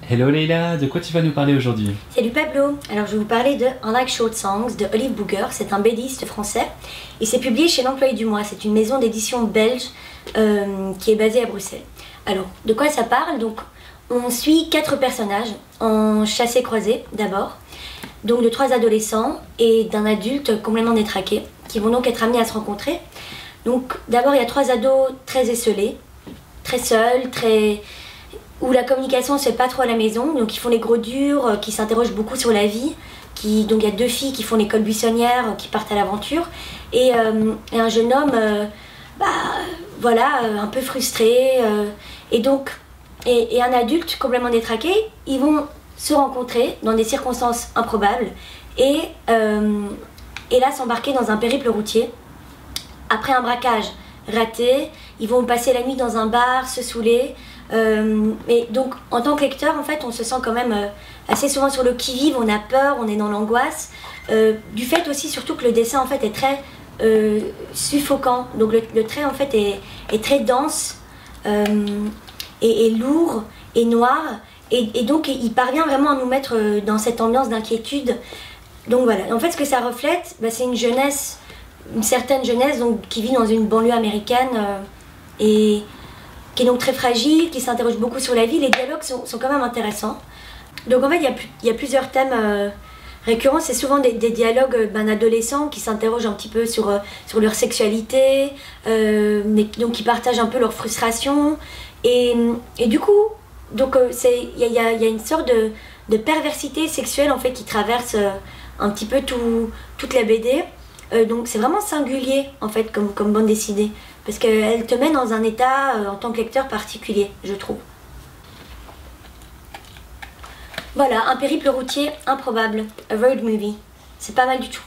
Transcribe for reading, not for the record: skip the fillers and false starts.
Hello Leila, de quoi tu vas nous parler aujourd'hui? Salut Pablo, alors je vais vous parler de I Like Short Songs de Olive Booger, c'est un BDiste français et c'est publié chez l'Employé du Mois, c'est une maison d'édition belge qui est basée à Bruxelles. Alors, de quoi ça parle? Donc, on suit 4 personnages en chassé-croisé d'abord, donc de 3 adolescents et d'un adulte complètement détraqué qui vont donc être amenés à se rencontrer. Donc d'abord il y a 3 ados très esseulés, très seuls, où la communication ne se fait pas trop à la maison, donc ils font les gros durs, qui s'interrogent beaucoup sur la vie. Donc il y a 2 filles qui font l'école buissonnière, qui partent à l'aventure, et un jeune homme, voilà, un peu frustré, et un adulte complètement détraqué. Ils vont se rencontrer dans des circonstances improbables, et là s'embarquer dans un périple routier. Après un braquage raté, ils vont passer la nuit dans un bar, se saouler. Et donc en tant que lecteur, en fait, on se sent quand même assez souvent sur le qui-vive, on a peur, on est dans l'angoisse, du fait aussi surtout que le dessin en fait est très suffocant, donc le trait en fait est très dense, et lourd et noir, et donc il parvient vraiment à nous mettre dans cette ambiance d'inquiétude. Donc voilà, en fait ce que ça reflète, c'est une jeunesse, une certaine jeunesse donc, qui vit dans une banlieue américaine, et qui est donc très fragile, qui s'interroge beaucoup sur la vie. Les dialogues sont quand même intéressants. Donc en fait, il y a plusieurs thèmes récurrents. C'est souvent des dialogues d'adolescents qui s'interrogent un petit peu sur leur sexualité, mais donc qui partagent un peu leur frustration. Et du coup, il y a une sorte de perversité sexuelle en fait qui traverse un petit peu toute la BD. Donc c'est vraiment singulier en fait comme bande dessinée, parce qu'elle te met dans un état en tant que lecteur particulier, je trouve. Voilà, un périple routier improbable, a road movie, c'est pas mal du tout.